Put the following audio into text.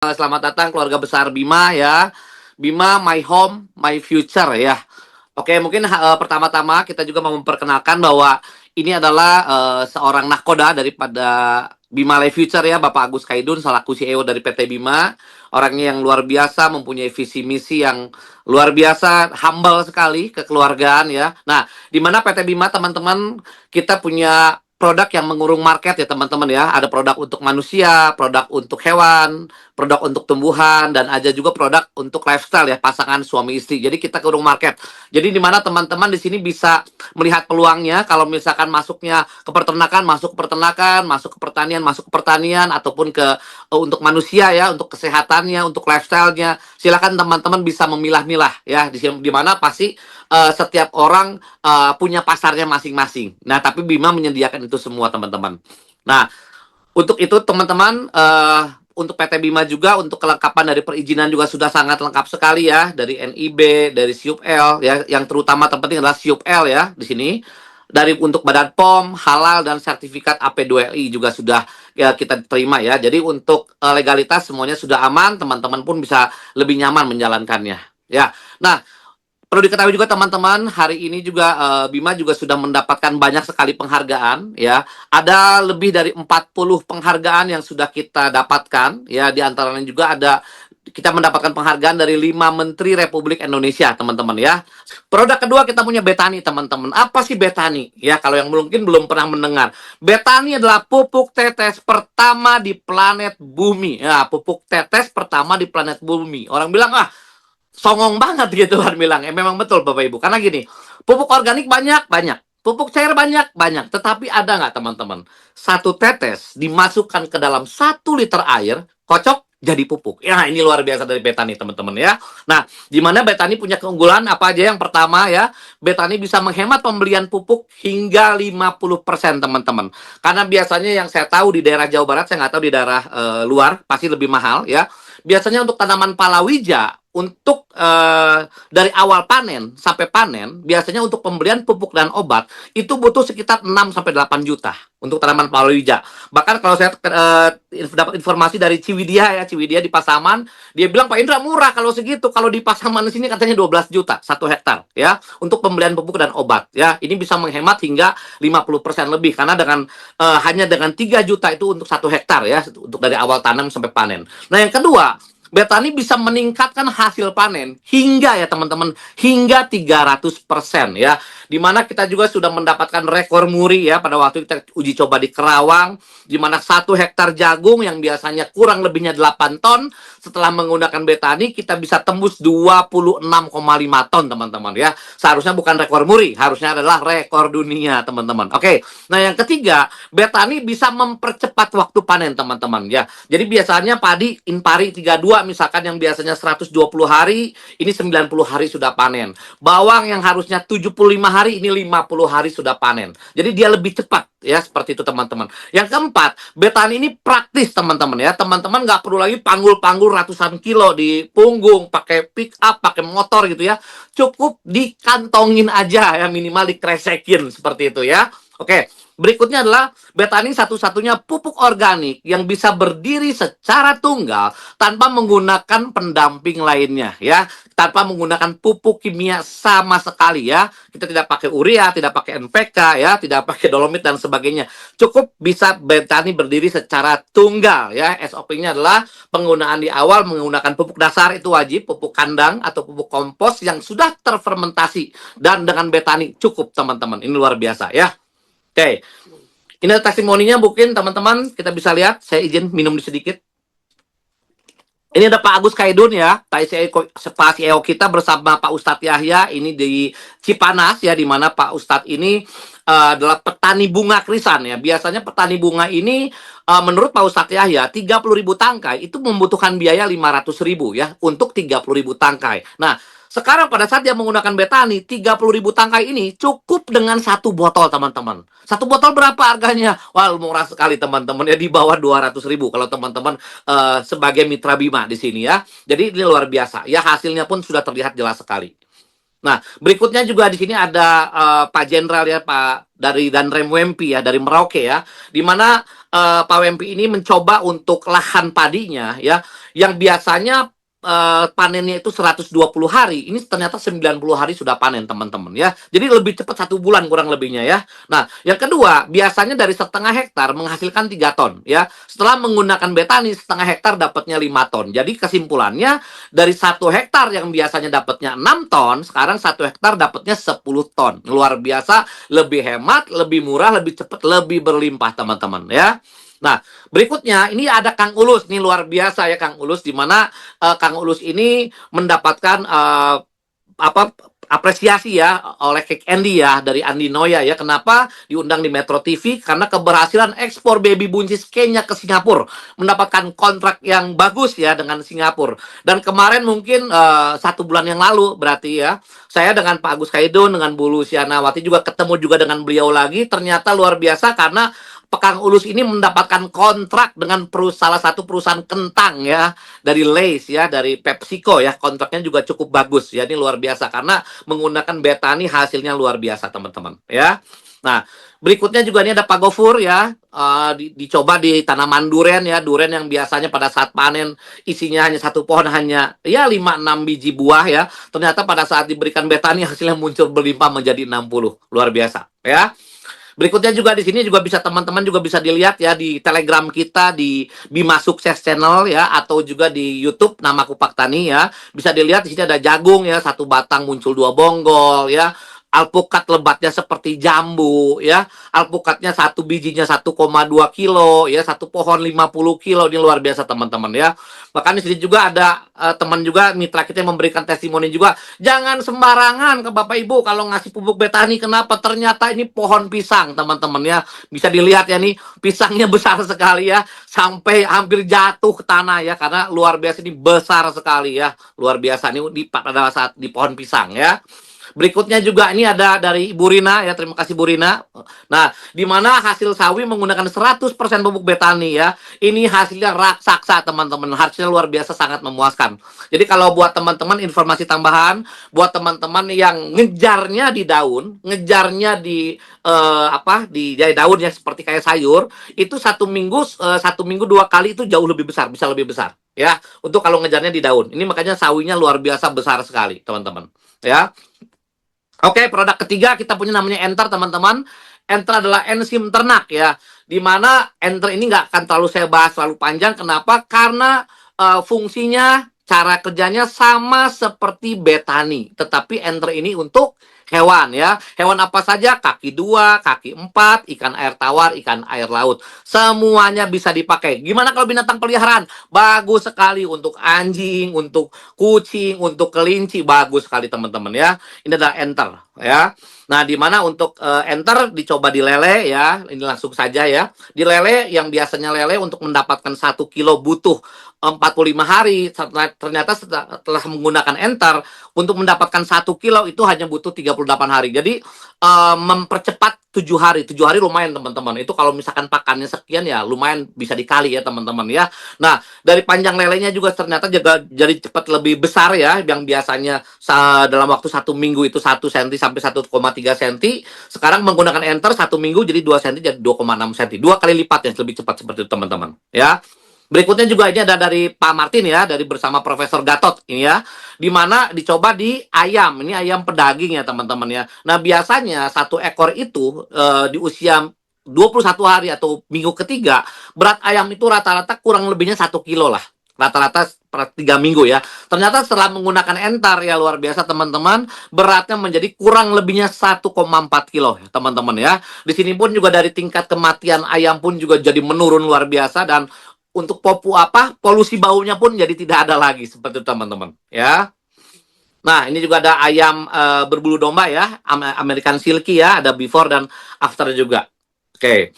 Selamat datang keluarga besar Bima ya. Bima My Home My Future ya. Oke, mungkin pertama-tama kita juga mau memperkenalkan bahwa ini adalah seorang nahkoda daripada Bima Life Future ya, Bapak Agus Kaidun selaku CEO dari PT Bima. Orangnya yang luar biasa, mempunyai visi misi yang luar biasa, humble sekali, kekeluargaan ya. Nah, di mana PT Bima teman-teman kita punya produk yang mengurung market ya teman-teman ya. Ada produk untuk manusia, produk untuk hewan, produk untuk tumbuhan, dan ada juga produk untuk lifestyle ya, pasangan suami istri. Jadi kita ke urung market. Jadi di mana teman-teman di sini bisa melihat peluangnya kalau misalkan masuknya ke peternakan, masuk ke peternakan, masuk ke pertanian, masuk ke pertanian, ataupun ke untuk manusia ya, untuk kesehatannya, untuk lifestyle-nya. Silakan teman-teman bisa memilah-milah ya. Di mana pasti setiap orang punya pasarnya masing-masing. Nah, tapi Bima menyediakan itu semua teman-teman. Nah, untuk itu teman-teman, untuk PT Bima juga untuk kelengkapan dari perizinan juga sudah sangat lengkap sekali ya, dari NIB, dari SIUP-L ya, yang terutama terpenting adalah SIUP-L ya di sini. Dari untuk Badan POM, halal dan sertifikat AP2LI juga sudah ya, kita terima ya. Jadi untuk legalitas semuanya sudah aman, teman-teman pun bisa lebih nyaman menjalankannya. Ya. Nah, perlu diketahui juga teman-teman, hari ini juga Bima juga sudah mendapatkan banyak sekali penghargaan ya. Ada lebih dari 40 penghargaan yang sudah kita dapatkan ya. Di antaranya juga ada kita mendapatkan penghargaan dari 5 Menteri Republik Indonesia, teman-teman ya. Produk kedua kita punya Betani, teman-teman. Apa sih Betani? Ya, kalau yang mungkin belum pernah mendengar. Betani adalah pupuk tetes pertama di planet Bumi. Ya, pupuk tetes pertama di planet Bumi. Orang bilang, "Ah, songong banget," gitu kan bilang. Memang betul Bapak Ibu. Karena gini, pupuk organik banyak. Pupuk cair banyak. Tetapi ada nggak teman-teman? Satu tetes dimasukkan ke dalam 1 liter air, kocok jadi pupuk. Ya, ini luar biasa dari Betani teman-teman ya. Nah, di mana Betani punya keunggulan apa aja? Yang pertama ya, Betani bisa menghemat pembelian pupuk hingga 50% teman-teman. Karena biasanya yang saya tahu di daerah Jawa Barat, saya nggak tahu di daerah luar, pasti lebih mahal ya. Biasanya untuk tanaman palawija, untuk dari awal panen sampai panen, biasanya untuk pembelian pupuk dan obat itu butuh sekitar 6 sampai 8 juta untuk tanaman palawija. Bahkan kalau saya dapat informasi dari Ciwidya ya, Ciwidya di Pasaman, dia bilang, "Pak Indra, murah kalau segitu. Kalau di Pasaman di sini katanya 12 juta 1 hektar ya untuk pembelian pupuk dan obat ya. Ini bisa menghemat hingga 50% lebih karena dengan hanya dengan 3 juta itu untuk 1 hektar ya, untuk dari awal tanam sampai panen. Nah, yang kedua, Betani bisa meningkatkan hasil panen hingga ya teman-teman, hingga 300% ya. Dimana kita juga sudah mendapatkan rekor muri ya pada waktu kita uji coba di Kerawang, di mana 1 hektar jagung yang biasanya kurang lebihnya 8 ton, setelah menggunakan Betani kita bisa tembus 26,5 ton teman-teman ya. Seharusnya bukan rekor muri, harusnya adalah rekor dunia teman-teman. Oke, nah yang ketiga, Betani bisa mempercepat waktu panen teman-teman ya. Jadi biasanya padi Inpari 32 misalkan yang biasanya 120 hari, ini 90 hari sudah panen. Bawang yang harusnya 75 hari, ini 50 hari sudah panen. Jadi dia lebih cepat ya, seperti itu teman-teman. Yang keempat, Betani ini praktis teman-teman ya. Teman-teman nggak perlu lagi panggul-panggul ratusan kilo di punggung, pakai pick up, pakai motor gitu ya. Cukup dikantongin aja ya, minimal dikresekin seperti itu ya. Oke, berikutnya adalah Betani satu-satunya pupuk organik yang bisa berdiri secara tunggal tanpa menggunakan pendamping lainnya ya, tanpa menggunakan pupuk kimia sama sekali ya. Kita tidak pakai urea, tidak pakai NPK ya, tidak pakai dolomit dan sebagainya. Cukup bisa Betani berdiri secara tunggal ya. SOP-nya adalah penggunaan di awal menggunakan pupuk dasar itu wajib, pupuk kandang atau pupuk kompos yang sudah terfermentasi, dan dengan Betani cukup teman-teman. Ini luar biasa ya. Oke, ini testimoninya mungkin teman-teman kita bisa lihat. Saya izin minum sedikit. Ini ada Pak Agus Kaidun ya, Pak CEO kita bersama Pak Ustadz Yahya. Ini di Cipanas ya, di mana Pak Ustadz ini adalah petani bunga krisan ya. Biasanya petani bunga ini menurut Pak Ustadz Yahya 30.000 tangkai itu membutuhkan biaya 500.000 ya untuk 30.000 tangkai. Nah, sekarang pada saat dia menggunakan Betani, 30.000 tangkai ini cukup dengan 1 botol teman-teman. 1 botol berapa harganya? Wah, murah sekali teman-teman ya, di bawah 200.000 kalau teman-teman sebagai mitra Bima di sini ya. Jadi ini luar biasa ya, hasilnya pun sudah terlihat jelas sekali. Nah, berikutnya juga di sini ada Pak Jenderal ya, Pak dari dan Rem Wempi ya, dari Merauke ya, di mana Pak Wempi ini mencoba untuk lahan padinya ya, yang biasanya panennya itu 120 hari, ini ternyata 90 hari sudah panen teman-teman ya. Jadi lebih cepat 1 bulan kurang lebihnya ya. Nah, yang kedua, biasanya dari setengah hektar menghasilkan 3 ton ya. Setelah menggunakan betani, setengah hektar dapatnya 5 ton. Jadi kesimpulannya, dari 1 hektar yang biasanya dapatnya 6 ton, sekarang 1 hektar dapatnya 10 ton. Luar biasa, lebih hemat, lebih murah, lebih cepat, lebih berlimpah teman-teman ya. Nah, berikutnya ini ada Kang Ulus, ini luar biasa ya Kang Ulus, di mana Kang Ulus ini mendapatkan apa apresiasi ya oleh Kek Andy ya, dari Andi Noya ya. Kenapa diundang di Metro TV? Karena keberhasilan ekspor baby buncis Kenya ke Singapura, mendapatkan kontrak yang bagus ya dengan Singapura. Dan kemarin mungkin 1 bulan yang lalu berarti ya, saya dengan Pak Agus Kaidun, dengan Bu Lucianawati juga ketemu juga dengan beliau lagi. Ternyata luar biasa karena Kang Ulus ini mendapatkan kontrak dengan salah satu perusahaan kentang ya, dari Lay's ya, dari PepsiCo ya. Kontraknya juga cukup bagus ya. Ini luar biasa karena menggunakan betani, hasilnya luar biasa teman-teman ya. Nah, berikutnya juga ini ada Pak Gofur ya, dicoba di tanaman duren ya, duren yang biasanya pada saat panen isinya hanya 1 pohon, hanya ya 5-6 biji buah ya. Ternyata pada saat diberikan betani hasilnya muncul berlimpah menjadi 60, luar biasa ya. Berikutnya juga di sini juga bisa teman-teman juga bisa dilihat ya di Telegram kita di Bima Sukses Channel ya, atau juga di YouTube nama Kupak Tani ya. Bisa dilihat di sini ada jagung ya, 1 batang muncul 2 bonggol ya. Alpukat lebatnya seperti jambu ya. Alpukatnya satu bijinya 1,2 kilo ya, 1 pohon 50 kilo. Ini luar biasa teman-teman ya. Bahkan di sini juga ada teman juga mitra kita yang memberikan testimoni juga. Jangan sembarangan ke Bapak Ibu kalau ngasih pupuk betani. Kenapa? Ternyata ini pohon pisang teman-teman ya. Bisa dilihat ya nih, pisangnya besar sekali ya, sampai hampir jatuh ke tanah ya, karena luar biasa ini besar sekali ya. Luar biasa ini pada saat di pohon pisang ya. Berikutnya juga ini ada dari Ibu Rina ya, terima kasih Bu Rina. Nah, di mana hasil sawi menggunakan 100% pupuk betani ya. Ini hasilnya raksasa teman-teman. Hasilnya luar biasa, sangat memuaskan. Jadi kalau buat teman-teman informasi tambahan, buat teman-teman yang ngejarnya di daun, ngejarnya di di jai daun ya, seperti kayak sayur, itu 1 minggu 2 kali itu jauh lebih besar, bisa lebih besar ya. Untuk kalau ngejarnya di daun. Ini makanya sawinya luar biasa besar sekali, teman-teman. Ya. Oke, produk ketiga kita punya namanya Enter, teman-teman. Enter adalah enzim ternak ya. Dimana Enter ini nggak akan terlalu saya bahas terlalu panjang. Kenapa? Karena fungsinya, cara kerjanya sama seperti betani. Tetapi Enter ini untuk hewan ya. Hewan apa saja? Kaki 2, kaki 4, ikan air tawar, ikan air laut. Semuanya bisa dipakai. Gimana kalau binatang peliharaan? Bagus sekali untuk anjing, untuk kucing, untuk kelinci. Bagus sekali teman-teman ya. Ini adalah Enter ya. Nah, di mana untuk Enter dicoba di lele ya. Ini langsung saja ya. Di lele yang biasanya lele untuk mendapatkan 1 kilo butuh 45 hari. Ternyata setelah menggunakan Enter, untuk mendapatkan 1 kilo itu hanya butuh 38 hari. Jadi mempercepat 7 hari. 7 hari lumayan teman-teman. Itu kalau misalkan pakannya sekian ya lumayan bisa dikali ya teman-teman ya. Nah, dari panjang lelenya juga ternyata juga jadi cepat lebih besar ya. Yang biasanya dalam waktu 1 minggu itu 1 cm sampai 1,3 cm. Sekarang menggunakan Enter 1 minggu jadi 2 cm jadi 2,6 cm. 2 kali lipat yang lebih cepat seperti itu teman-teman ya. Berikutnya juga ini ada dari Pak Martin ya, dari bersama Profesor Gatot ini ya, di mana dicoba di ayam. Ini ayam pedaging ya teman-teman ya. Nah, biasanya 1 ekor itu di usia 21 hari atau minggu ketiga, berat ayam itu rata-rata kurang lebihnya 1 kilo lah. Rata-rata per 3 minggu ya. Ternyata setelah menggunakan Entar ya luar biasa teman-teman, beratnya menjadi kurang lebihnya 1,4 kilo ya teman-teman ya. Di sini pun juga dari tingkat kematian ayam pun juga jadi menurun luar biasa, dan untuk polusi baunya pun jadi tidak ada lagi seperti itu teman-teman ya. Nah, ini juga ada ayam berbulu domba ya, American Silky ya, ada before dan after juga. Oke.